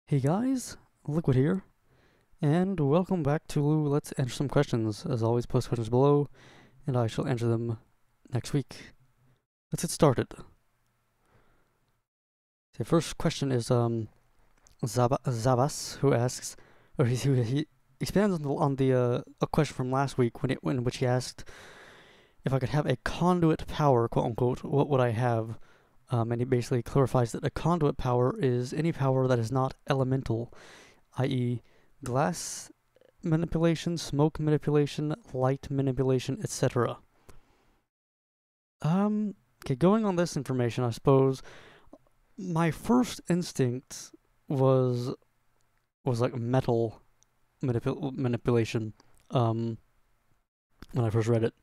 Hey guys, Liquid here, and welcome back to Let's Answer Some Questions. As always, post questions below, and I shall answer them next week. Let's get started. The first question is Zabas, who asks, or he expands on the a question from last week in which he asked if I could have a conduit power, quote unquote, what would I have? And he basically clarifies that a conduit power is any power that is not elemental, i.e., glass manipulation, smoke manipulation, light manipulation, etc. Okay, going on this information, I suppose my first instinct was like metal manipulation. Um, when I first read it,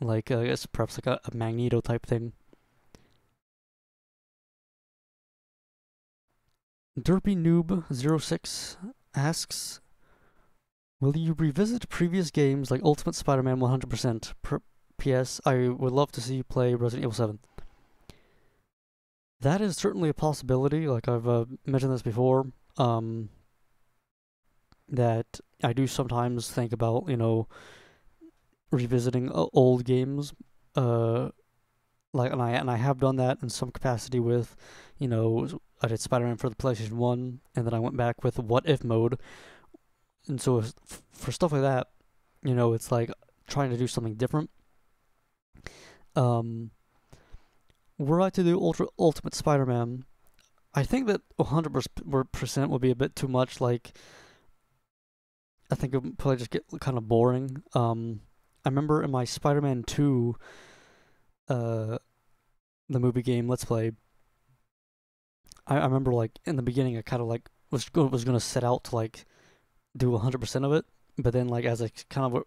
like I guess perhaps like a Magneto type thing. Derpy Noob 06 asks, will you revisit previous games like Ultimate Spider-Man 100%? P.S. I would love to see you play Resident Evil 7. That is certainly a possibility. Like I've mentioned this before, that I do sometimes think about, revisiting old games. And I have done that in some capacity with, I did Spider-Man for the PlayStation 1, and then I went back with What If mode. And so for stuff like that, it's like trying to do something different. Were I to do Ultimate Spider-Man, I think that 100% would be a bit too much. Like, I think it would probably just get kind of boring. I remember in my Spider-Man 2, the movie game Let's Play, I remember like in the beginning I kind of like was gonna set out to like do 100% of it, but then like as I kind of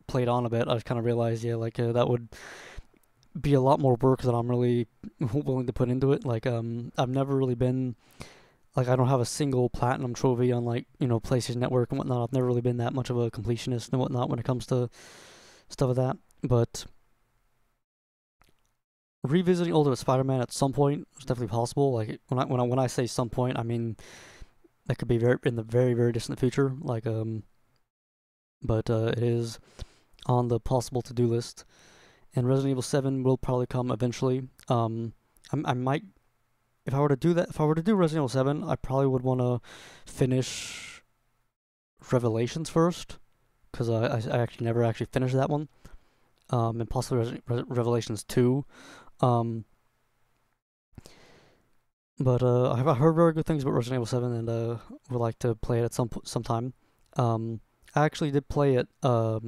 played on a bit, I kind of realized that would be a lot more work than I'm really willing to put into it. Like I've never really been like I don't have a single platinum trophy on like PlayStation Network and whatnot. I've never really been that much of a completionist and whatnot when it comes to stuff like that. But revisiting Ultimate Spider-Man at some point is definitely possible. Like when I say some point, I mean that could be in the very very distant future. Like but it is on the possible to do list. And Resident Evil 7 will probably come eventually. I might, if I were to do that, if I were to do Resident Evil 7, I probably would want to finish Revelations first, because I actually never actually finished that one. And possibly Revelations 2. But I've heard very good things about Resident Evil 7, and would like to play it at sometime. I actually did play it. I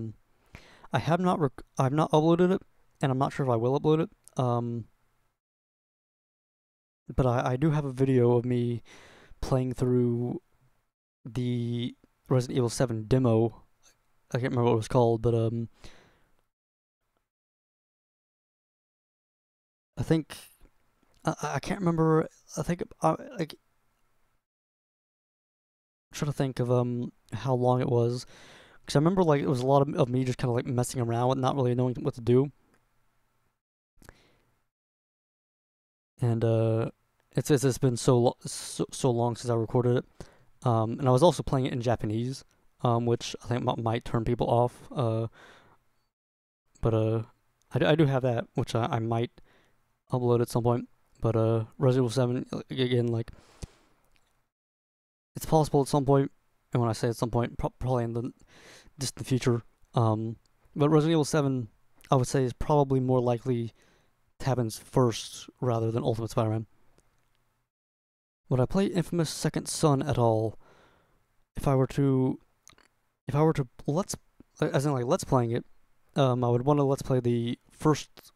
have not uploaded it, and I'm not sure if I will upload it. But I do have a video of me playing through the Resident Evil 7 demo. I can't remember what it was called, but I think I can't remember. I think like trying to think of how long it was, because I remember like it was a lot of me just kind of like messing around with not really knowing what to do, and it's been so long since I recorded it, and I was also playing it in Japanese, which I think might turn people off, but I do have that, which I might upload at some point. But Resident Evil 7 again, like it's possible at some point, and when I say at some point, probably in the distant future. But Resident Evil 7, I would say, is probably more likely to happen first rather than Ultimate Spider-Man. Would I play Infamous Second Son at all? If I were to let's playing it, I would want to let's play the first,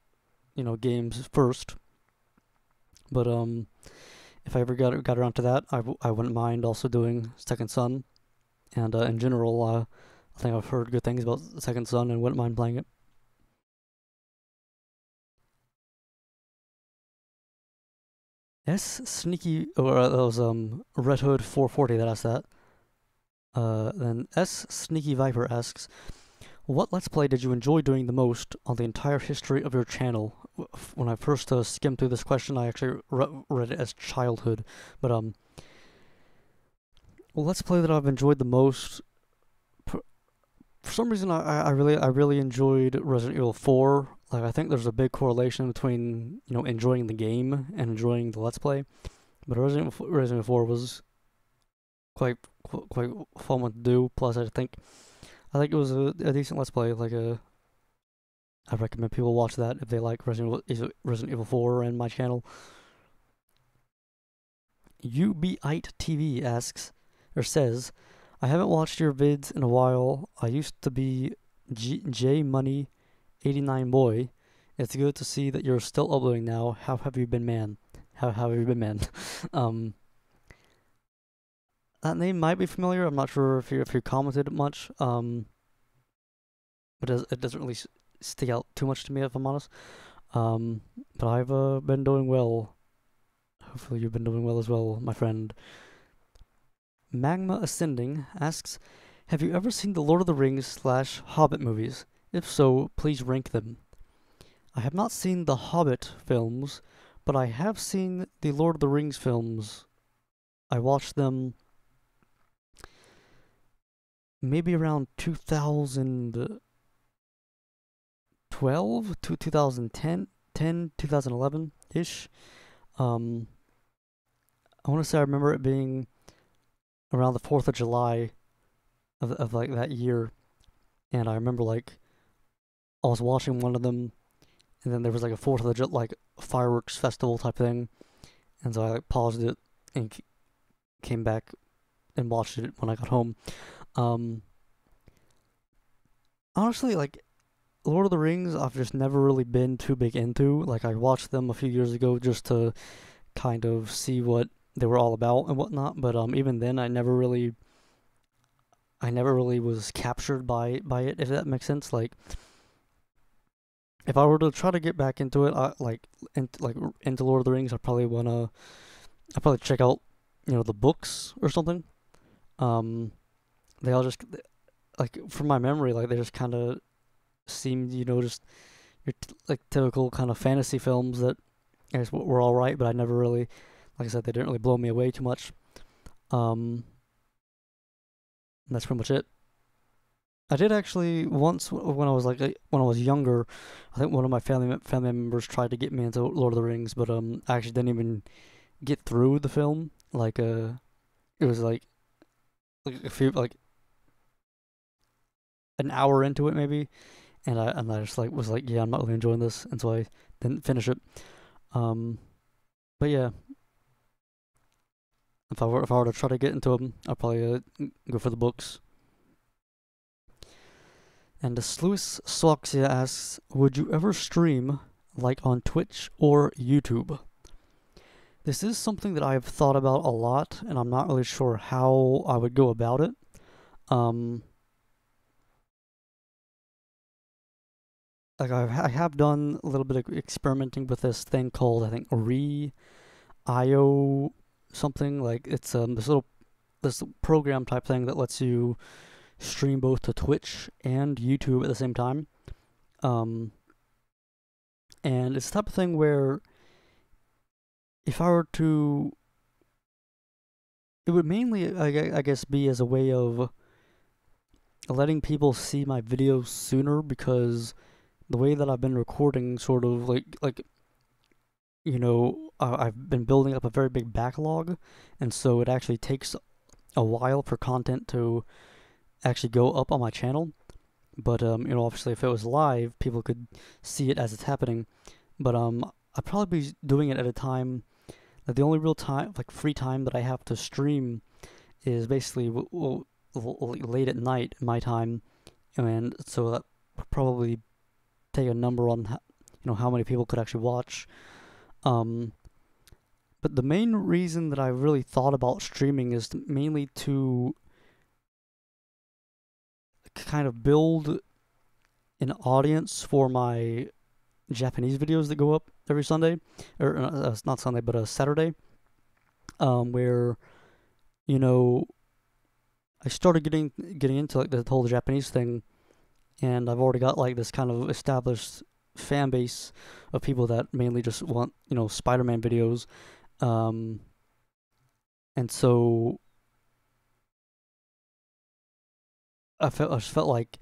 games first. But if I ever got around to that, I wouldn't mind also doing Second Son. And in general, I think I've heard good things about Second Son and wouldn't mind playing it. S Sneaky, or that was Red Hood 440 that asked that. Then S Sneaky Viper asks, what Let's Play did you enjoy doing the most on the entire history of your channel? When I first skimmed through this question, I actually read it as childhood, but let's play that I've enjoyed the most. For some reason, I really enjoyed Resident Evil 4. Like, I think there's a big correlation between, you know, enjoying the game and enjoying the Let's Play. But Resident Evil 4 was quite fun one to do. Plus, I think it was a decent Let's Play. I recommend people watch that if they like Resident Evil 4 and my channel. UBite TV asks or says, I haven't watched your vids in a while. I used to be J Money 89 boy. It's good to see that you're still uploading now. How have you been, man? How have you been, man? um, that name might be familiar. I'm not sure if you commented much. But it doesn't really stick out too much to me, if I'm honest. But I've been doing well. Hopefully you've been doing well as well, my friend. Magma Ascending asks, have you ever seen the Lord of the Rings / Hobbit movies? If so, please rank them. I have not seen the Hobbit films, but I have seen the Lord of the Rings films. I watched them maybe around 2012 to 2010, 2011-ish. I want to say I remember it being around the 4th of July of like that year, and I remember like I was watching one of them, and then there was like a 4th of the like fireworks festival type thing, and so I like paused it and came back and watched it when I got home. Honestly, like Lord of the Rings, I've just never really been too big into. Like, I watched them a few years ago just to kind of see what they were all about and whatnot. But even then, I never really was captured by it, if that makes sense. Like, if I were to try to get back into it, into Lord of the Rings, I'd probably check out, you know, the books or something. They all just, like, from my memory, like, they just kind of seemed, you know, just your like typical kind of fantasy films that I guess were all right, but I never really, like I said, they didn't really blow me away too much. That's pretty much it. I did actually once when I was younger. I think one of my family members tried to get me into Lord of the Rings, but I actually didn't even get through the film. It was like a few like an hour into it maybe, and I just like was like, yeah, I'm not really enjoying this, and so I didn't finish it. But yeah, if I were to try to get into them, I'd probably go for the books. And the Sluice Soxia asks, would you ever stream like on Twitch or YouTube? This is something that I've thought about a lot, and I'm not really sure how I would go about it. Like I have done a little bit of experimenting with this thing called, I think, Re.io something. Like it's this program type thing that lets you stream both to Twitch and YouTube at the same time. And it's the type of thing where if I were to, it would mainly, I guess, be as a way of letting people see my videos sooner, because the way that I've been recording, sort of like you know, I've been building up a very big backlog, and so it actually takes a while for content to actually go up on my channel. But you know, obviously, if it was live, people could see it as it's happening. But I'd probably be doing it at a time, like the only real time, like free time that I have to stream is basically late at night my time, and so that would probably take a number on how many people could actually watch. But the main reason that I really thought about streaming is mainly to kind of build an audience for my Japanese videos that go up every Sunday, or not Sunday, but Saturday, where, you know, I started getting into like the whole Japanese thing, and I've already got like this kind of established fan base of people that mainly just want, you know, Spider-Man videos, and so I just felt like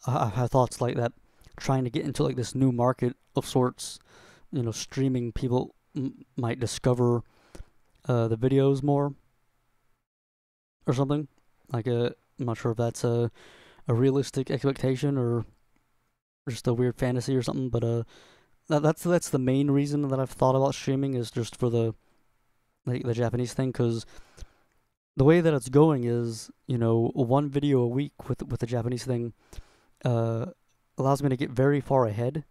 I've had thoughts like that, trying to get into like this new market of sorts. Streaming people might discover the videos more or something. Like I'm not sure if that's a realistic expectation or just a weird fantasy or something, but that's the main reason that I've thought about streaming is just for the Japanese thing, because the way that it's going is, one video a week with the Japanese thing uh, allows me to get very far ahead.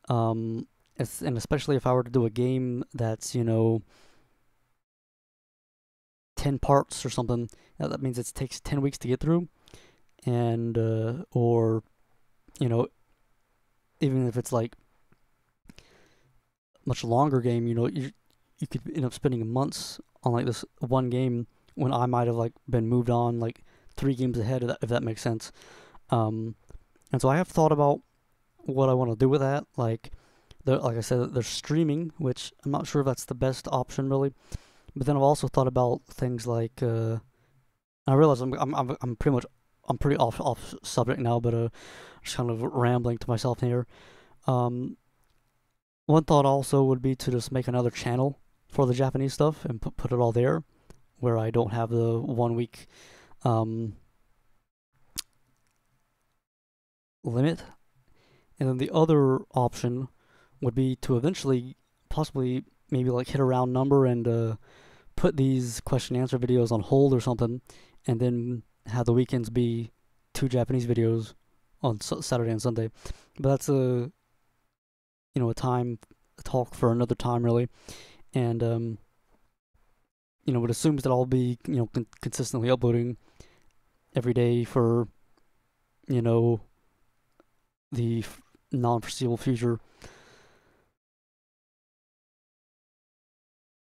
And especially if I were to do a game that's 10 parts or something, that means it takes 10 weeks to get through, and or you know even if it's like much longer game, you could end up spending months on like this one game when I might have like been moved on like 3 games ahead, if that makes sense. Um, and so I have thought about what I want to do with that. Like I said, there's streaming, which I'm not sure if that's the best option really. But then I've also thought about things like I realize I'm pretty much I'm pretty off subject now, but just kind of rambling to myself here. Um, One thought also would be to just make another channel for the Japanese stuff and put it all there, where I don't have the 1 week um, limit. And then the other option would be to eventually, possibly, maybe like hit a round number and put these question and answer videos on hold or something, and then have the weekends be 2 Japanese videos on Saturday and Sunday. But that's a talk for another time really. And it assumes that I'll be consistently uploading every day for you know the non-foreseeable future.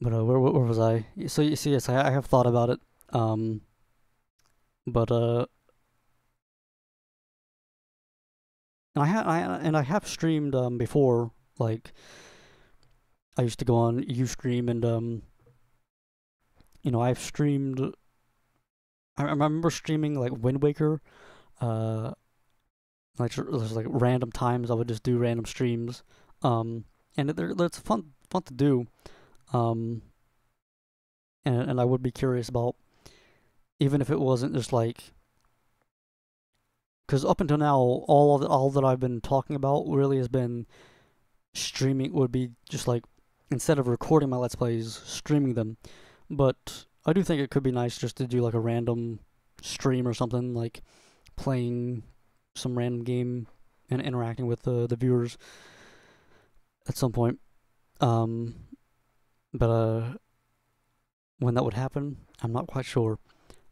But where was I? So you see, yes, I have thought about it. Um, but and I have streamed before. Like I used to go on UStream and I've streamed. I remember streaming like Wind Waker. Uh, like there's like random times I would just do random streams. And it's fun to do. Um, and I would be curious about, even if it wasn't just like, because up until now all that I've been talking about really has been streaming, would be just like, instead of recording my let's plays, streaming them. But I do think it could be nice just to do like a random stream or something, like playing some random game and interacting with the viewers at some point. Um, but when that would happen, I'm not quite sure.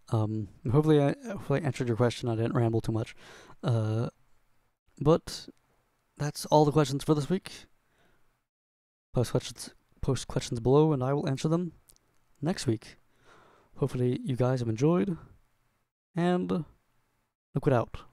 Hopefully I answered your question. I didn't ramble too much. But that's all the questions for this week. Post questions below, and I will answer them next week. Hopefully you guys have enjoyed, and look it out.